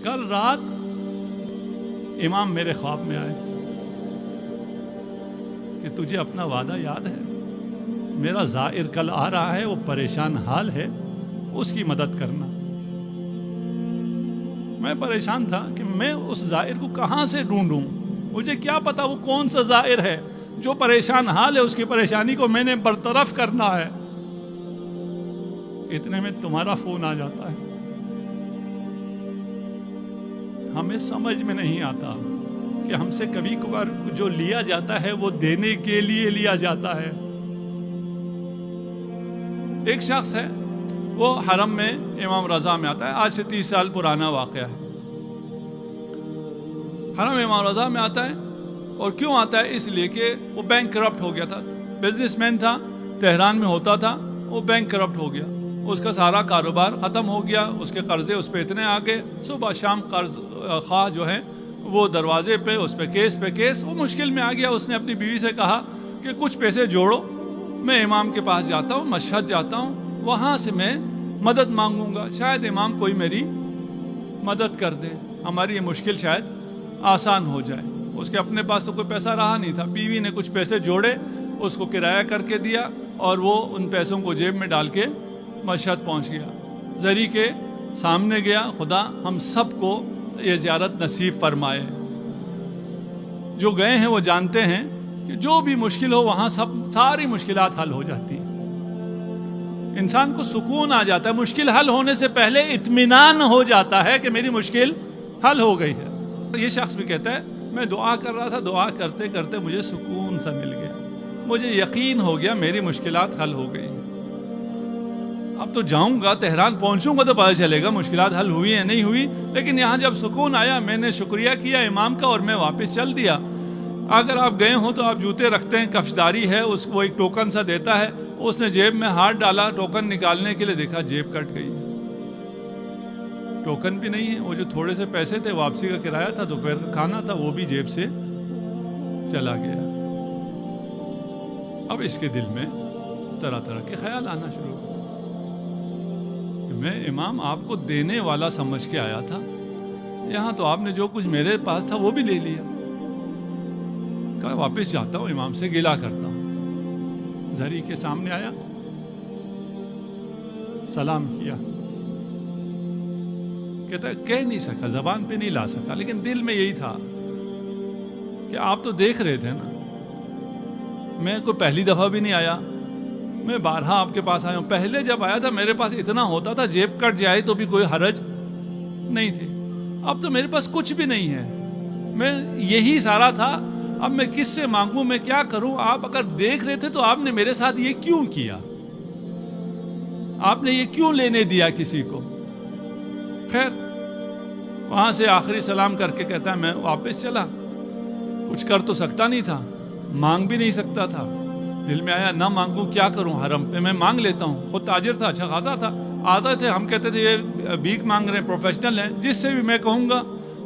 کل رات امام میرے خواب میں آئے کہ تجھے اپنا وعدہ یاد ہے؟ میرا زائر کل آ رہا ہے، وہ پریشان حال ہے، اس کی مدد کرنا۔ میں پریشان تھا کہ میں اس زائر کو کہاں سے ڈھونڈوں، مجھے کیا پتا وہ کون سا زائر ہے جو پریشان حال ہے، اس کی پریشانی کو میں نے برطرف کرنا ہے۔ اتنے میں تمہارا فون آ جاتا ہے۔ ہمیں سمجھ میں نہیں آتا کہ ہم سے کبھی کبھار جو لیا جاتا ہے وہ دینے کے لیے لیا جاتا ہے۔ ایک شخص ہے، وہ حرم میں امام رضا میں آتا ہے، آج سے 30 سال پرانا واقعہ ہے۔ حرم امام رضا میں آتا ہے، اور کیوں آتا ہے؟ اس لیے کہ وہ بینک کرپٹ ہو گیا تھا، بزنس مین تھا، تہران میں ہوتا تھا، وہ بینک کرپٹ ہو گیا، اس کا سارا کاروبار ختم ہو گیا، اس کے قرضے اس پہ اتنے آ گئے، صبح شام قرض خواہ جو ہے وہ دروازے پہ، اس پہ کیس، وہ مشکل میں آ گیا۔ اس نے اپنی بیوی سے کہا کہ کچھ پیسے جوڑو، میں امام کے پاس جاتا ہوں، مشہد جاتا ہوں، وہاں سے میں مدد مانگوں گا، شاید امام کوئی میری مدد کر دے، ہماری یہ مشکل شاید آسان ہو جائے۔ اس کے اپنے پاس تو کوئی پیسہ رہا نہیں تھا، بیوی نے کچھ پیسے جوڑے، اس کو کرایہ کر کے دیا، اور وہ ان پیسوں کو جیب میں ڈال کے مشہد پہنچ گیا، زری کے سامنے گیا۔ خدا ہم سب کو یہ زیارت نصیب فرمائے۔ جو گئے ہیں وہ جانتے ہیں کہ جو بھی مشکل ہو وہاں ساری مشکلات حل ہو جاتی ہیں، انسان کو سکون آ جاتا ہے، مشکل حل ہونے سے پہلے اطمینان ہو جاتا ہے کہ میری مشکل حل ہو گئی ہے۔ یہ شخص بھی کہتا ہے میں دعا کر رہا تھا، دعا کرتے کرتے مجھے سکون سا مل گیا، مجھے یقین ہو گیا میری مشکلات حل ہو گئی۔ اب تو جاؤں گا، تہران پہنچوں گا تو پتہ چلے گا مشکلات حل ہوئی ہیں نہیں ہوئی، لیکن یہاں جب سکون آیا میں نے شکریہ کیا امام کا اور میں واپس چل دیا۔ اگر آپ گئے ہوں تو آپ جوتے رکھتے ہیں، کفشداری ہے، اس کو ایک ٹوکن سا دیتا ہے، اس نے جیب میں ہاتھ ڈالا ٹوکن نکالنے کے لیے، دیکھا جیب کٹ گئی، ٹوکن بھی نہیں ہے، وہ جو تھوڑے سے پیسے تھے واپسی کا کرایہ تھا، دوپہر کا کھانا تھا، وہ بھی جیب سے چلا گیا۔ اب اس کے دل میں طرح طرح کے خیال آنا شروع ہو، میں امام آپ کو دینے والا سمجھ کے آیا تھا، یہاں تو آپ نے جو کچھ میرے پاس تھا وہ بھی لے لیا۔ کہا واپس جاتا ہوں، امام سے گلہ کرتا ہوں۔ زری کے سامنے آیا، سلام کیا، کہتا ہے کہہ نہیں سکا، زبان پہ نہیں لا سکا، لیکن دل میں یہی تھا کہ آپ تو دیکھ رہے تھے نا، میں کوئی پہلی دفعہ بھی نہیں آیا، میں بارہا آپ کے پاس آیا ہوں، پہلے جب آیا تھا میرے پاس اتنا ہوتا تھا، جیب کٹ جائے تو بھی کوئی حرج نہیں تھی، اب تو میرے پاس کچھ بھی نہیں ہے، میں یہی سارا تھا، اب میں کس سے مانگوں، میں کیا کروں؟ آپ اگر دیکھ رہے تھے تو آپ نے میرے ساتھ یہ کیوں کیا؟ آپ نے یہ کیوں لینے دیا کسی کو؟ خیر وہاں سے آخری سلام کر کے کہتا ہے میں واپس چلا، کچھ کر تو سکتا نہیں تھا، مانگ بھی نہیں سکتا تھا، دل میں آیا نہ مانگوں کیا کروں، حرم پہ میں مانگ لیتا ہوں، خود تاجر تھا، اچھا خاصا تھا، آتے تھے، ہم کہتے تھے یہ بھیک مانگ رہے ہیں، پروفیشنل ہیں، جس سے بھی میں کہوں گا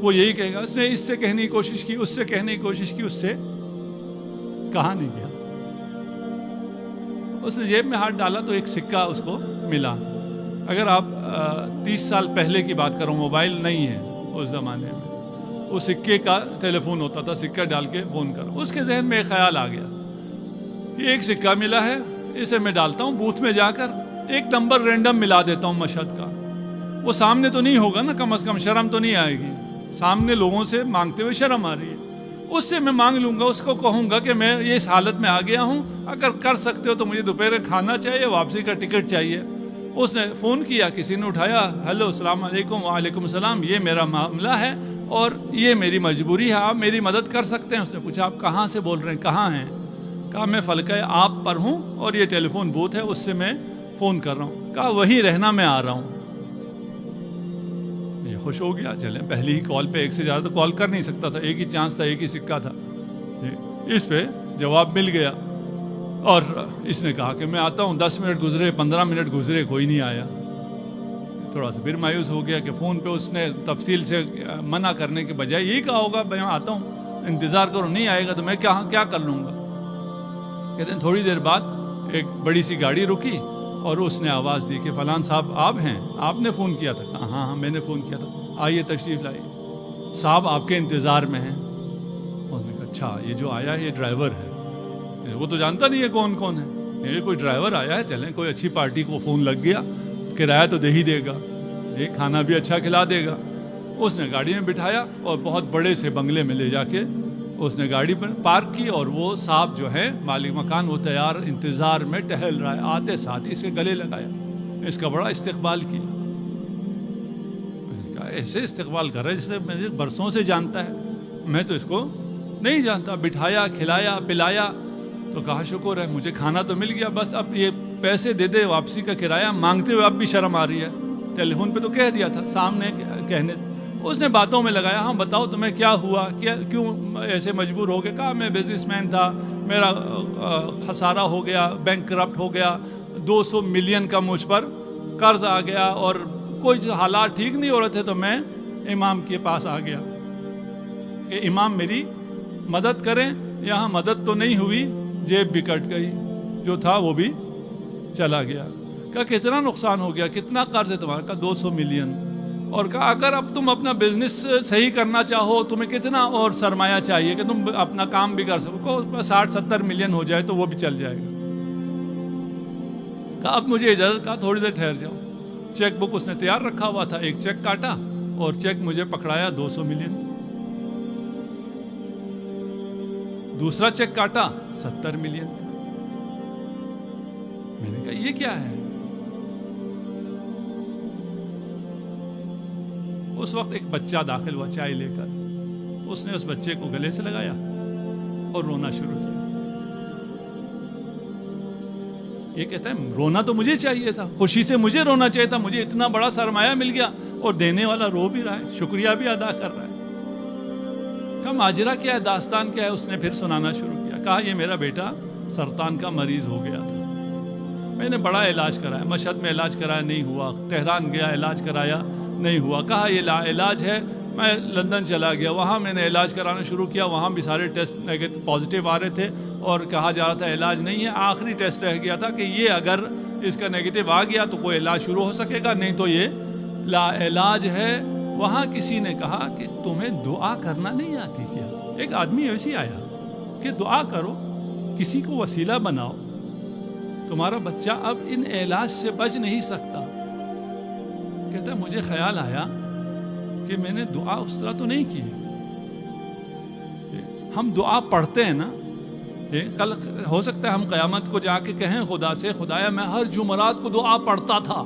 وہ یہی کہے گا، اس نے اس سے کہنے کی کوشش کی، اس سے کہنے کی کوشش کی، اس سے کہا نہیں گیا۔ اس نے جیب میں ہاتھ ڈالا تو ایک سکہ اس کو ملا۔ اگر آپ 30 سال پہلے کی بات کرو، موبائل نہیں ہے اس زمانے میں، وہ سکے کا ٹیلی فون ہوتا تھا، سکہ ڈال کے فون کرو۔ اس کے ذہن میں ایک خیال آ گیا کہ ایک سکہ ملا ہے، اسے میں ڈالتا ہوں بوتھ میں جا کر، ایک نمبر رینڈم ملا دیتا ہوں مشہد کا، وہ سامنے تو نہیں ہوگا نا، کم از کم شرم تو نہیں آئے گی، سامنے لوگوں سے مانگتے ہوئے شرم آ رہی ہے، اس سے میں مانگ لوں گا، اس کو کہوں گا کہ میں یہ اس حالت میں آ گیا ہوں، اگر کر سکتے ہو تو مجھے دوپہر کھانا چاہیے، واپسی کا ٹکٹ چاہیے۔ اس نے فون کیا، کسی نے اٹھایا، ہیلو السلام علیکم، وعلیکم السلام، یہ میرا معاملہ ہے اور یہ میری مجبوری ہے، آپ میری مدد کر سکتے ہیں؟ اس نے پوچھا آپ کہاں سے بول رہے ہیں، کہاں ہیں؟ کہا میں فلکہ آپ پر ہوں اور یہ ٹیلی فون بوتھ ہے، اس سے میں فون کر رہا ہوں۔ کہا وہی رہنا، میں آ رہا ہوں۔ یہ خوش ہو گیا، چلیں پہلی ہی کال پہ ایک سے زیادہ تو کال کر نہیں سکتا تھا، ایک ہی چانس تھا، ایک ہی سکہ تھا، اس پہ جواب مل گیا، اور اس نے کہا کہ میں آتا ہوں۔ 10 منٹ گزرے، 15 منٹ گزرے، کوئی نہیں آیا، تھوڑا سا پھر مایوس ہو گیا کہ فون پہ اس نے تفصیل سے منع کرنے کے بجائے یہی کہا ہوگا میں آتا ہوں، انتظار کرو، نہیں آئے گا تو میں کیا کر لوں گا۔ کہتے ہیں تھوڑی دیر بعد ایک بڑی سی گاڑی رکی اور اس نے آواز دی کہ فلان صاحب آپ ہیں، آپ نے فون کیا تھا؟ کہا ہاں میں نے فون کیا تھا۔ آئیے تشریف لائیے، صاحب آپ کے انتظار میں ہیں۔ اور نے کہا اچھا یہ جو آیا ہے یہ ڈرائیور ہے، وہ تو جانتا نہیں ہے کون کون ہے، یہ کوئی ڈرائیور آیا ہے، چلیں کوئی اچھی پارٹی کو فون لگ گیا، کرایہ تو دے ہی دے گا، یہ کھانا بھی اچھا کھلا دے گا۔ اس نے گاڑی میں بٹھایا اور بہت بڑے سے بنگلے میں لے جا کے اس نے گاڑی پر پارک کی، اور وہ صاحب جو ہے مالک مکان وہ تیار انتظار میں ٹہل رہا ہے، آتے ساتھ اس کے گلے لگایا، اس کا بڑا استقبال کیا۔ میں نے کہا ایسے استقبال کر رہا ہے جسے مجھے برسوں سے جانتا ہے، میں تو اس کو نہیں جانتا۔ بٹھایا، کھلایا، پلایا، تو کہا شکر ہے مجھے کھانا تو مل گیا، بس اب یہ پیسے دے دے واپسی کا کرایہ مانگتے ہوئے اب بھی شرم آ رہی ہے، ٹیلی فون پہ تو کہہ دیا تھا، سامنے کہنے اس نے باتوں میں لگایا، ہاں بتاؤ تمہیں کیا ہوا، کیوں ایسے مجبور ہو گئے؟ کہا میں بزنس مین تھا، میرا خسارہ ہو گیا، بینک کرپٹ ہو گیا، 200 ملین کا مجھ پر قرض آ گیا، اور کوئی حالات ٹھیک نہیں ہو رہے تھے، تو میں امام کے پاس آ گیا کہ امام میری مدد کریں۔ یہاں مدد تو نہیں ہوئی، جیب بھی کٹ گئی، جو تھا وہ بھی چلا گیا۔ کہا کتنا نقصان ہو گیا، کتنا قرض ہے تمہارا؟ کہا 200 ملین۔ اور کہا اگر اب تم اپنا بزنس صحیح کرنا چاہو تمہیں کتنا اور سرمایہ چاہیے کہ تم اپنا کام بھی کر سکو؟ 60-70 ملین ہو جائے تو وہ بھی چل جائے گا۔ کہا اب مجھے اجازت، کہا تھوڑی دیر ٹھہر جاؤ۔ چیک بک اس نے تیار رکھا ہوا تھا، ایک چیک کاٹا اور چیک مجھے پکڑایا 200 ملین۔ دوسرا چیک کاٹا 70 ملین کا۔ میں نے کہا یہ کیا ہے؟ اس وقت ایک بچہ داخل ہوا چائے لے کر، اس نے اس بچے کو گلے سے لگایا اور رونا شروع کیا۔ یہ کہتا ہے رونا تو مجھے چاہیے تھا، خوشی سے مجھے رونا چاہیے تھا، مجھے اتنا بڑا سرمایہ مل گیا اور دینے والا رو بھی رہا ہے، شکریہ بھی ادا کر رہا ہے۔ کہا ماجرا کیا ہے، داستان کیا ہے؟ اس نے پھر سنانا شروع کیا۔ کہا یہ میرا بیٹا سرطان کا مریض ہو گیا تھا، میں نے بڑا علاج کرایا، مشہد میں علاج کرایا نہیں ہوا، تہران گیا علاج کرایا نہیں ہوا، کہا یہ لا علاج ہے، میں لندن چلا گیا، وہاں میں نے علاج کرانا شروع کیا، وہاں بھی سارے ٹیسٹ پازیٹیو آ رہے تھے اور کہا جا رہا تھا علاج نہیں ہے۔ آخری ٹیسٹ رہ گیا تھا کہ یہ اگر اس کا نیگیٹو آ گیا تو کوئی علاج شروع ہو سکے گا، نہیں تو یہ لا علاج ہے۔ وہاں کسی نے کہا کہ تمہیں دعا کرنا نہیں آتی کیا؟ ایک آدمی ایسی آیا کہ دعا کرو، کسی کو وسیلہ بناؤ، تمہارا بچہ اب ان علاج سے بچ نہیں سکتا۔ کہتا ہے مجھے خیال آیا کہ میں نے دعا اس طرح تو نہیں کی۔ ہم دعا پڑھتے ہیں نا، کل ہو سکتا ہے ہم قیامت کو جا کے کہیں خدا سے، خدایا میں ہر جمعرات کو دعا پڑھتا تھا،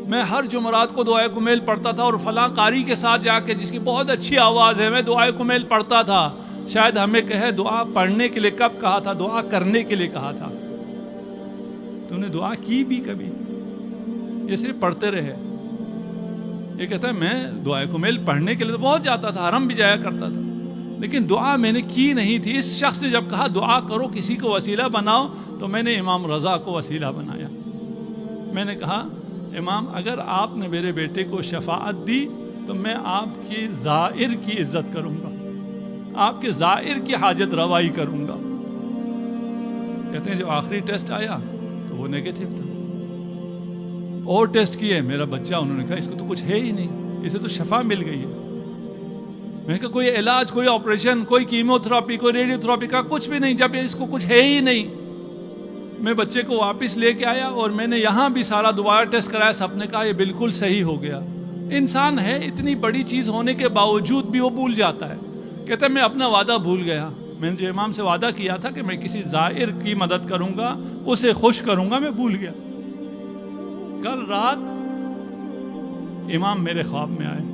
میں ہر جمعرات کو دعائے کمیل پڑھتا تھا، اور فلاں قاری کے ساتھ جا کے جس کی بہت اچھی آواز ہے میں دعائے کمیل پڑھتا تھا۔ شاید ہمیں کہے دعا پڑھنے کے لیے کب کہا تھا، دعا کرنے کے لیے کہا تھا۔ تو نے دعا کی بھی کبھی؟ یہ صرف پڑھتے رہے۔ یہ کہتا ہے میں دعائے کمیل پڑھنے کے لیے تو بہت جاتا تھا، حرم بھی جایا کرتا تھا، لیکن دعا میں نے کی نہیں تھی۔ اس شخص نے جب کہا دعا کرو، کسی کو وسیلہ بناؤ، تو میں نے امام رضا کو وسیلہ بنایا۔ میں نے کہا امام اگر آپ نے میرے بیٹے کو شفاعت دی تو میں آپ کی زائر کی عزت کروں گا، آپ کے زائر کی حاجت روائی کروں گا۔ کہتے ہیں جو آخری ٹیسٹ آیا تو وہ نیگیٹو تھا، اور ٹیسٹ کیے، میرا بچہ، انہوں نے کہا اس کو تو کچھ ہے ہی نہیں، اسے تو شفا مل گئی ہے۔ میں نے کہا کوئی علاج، کوئی آپریشن، کوئی کیمو تھراپی، کوئی ریڈیو تھراپی کا کچھ بھی نہیں، جب اس کو کچھ ہے ہی نہیں۔ میں بچے کو واپس لے کے آیا اور میں نے یہاں بھی سارا دوبارہ ٹیسٹ کرایا، سب نے کہا یہ بالکل صحیح ہو گیا۔ انسان ہے، اتنی بڑی چیز ہونے کے باوجود بھی وہ بھول جاتا ہے۔ کہتا ہے میں اپنا وعدہ بھول گیا، میں نے جو امام سے وعدہ کیا تھا کہ میں کسی زائر کی مدد کروں گا، اسے خوش کروں گا، میں بھول گیا۔ کل رات امام میرے خواب میں آئے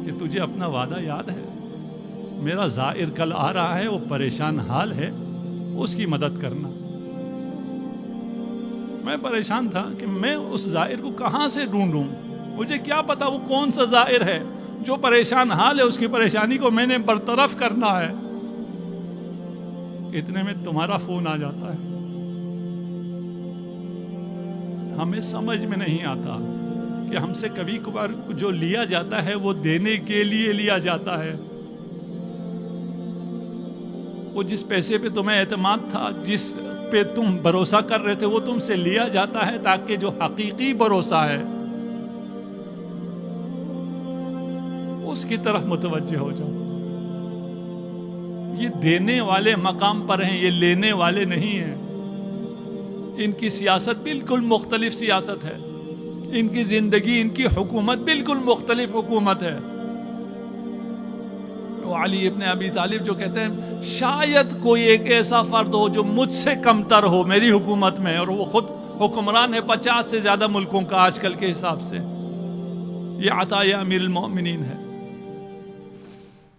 کہ تجھے اپنا وعدہ یاد ہے؟ میرا زائر کل آ رہا ہے، وہ پریشان حال ہے، اس کی مدد کرنا۔ میں پریشان تھا کہ میں اس زائر کو کہاں سے ڈھونڈوں، مجھے کیا پتا وہ کون سا زائر ہے جو پریشان حال ہے، اس کی پریشانی کو میں نے برطرف کرنا ہے۔ اتنے میں تمہارا فون آ جاتا ہے۔ ہمیں سمجھ میں نہیں آتا کہ ہم سے کبھی کبھار جو لیا جاتا ہے وہ دینے کے لیے لیا جاتا ہے۔ وہ جس پیسے پہ تمہیں اعتماد تھا، جس پہ تم بھروسہ کر رہے تھے، وہ تم سے لیا جاتا ہے تاکہ جو حقیقی بھروسہ ہے اس کی طرف متوجہ ہو جاؤ. یہ دینے والے مقام پر ہیں, یہ لینے والے نہیں ہیں. ان کی سیاست بالکل مختلف سیاست ہے, ان کی زندگی, ان کی حکومت بالکل مختلف حکومت ہے. وہ علی ابن ابی طالب جو کہتے ہیں شاید کوئی ایک ایسا فرد ہو جو مجھ سے کمتر ہو میری حکومت میں, اور وہ خود حکمران ہے 50 سے زیادہ ملکوں کا آج کل کے حساب سے. یہ عطا امیر المومنین ہے.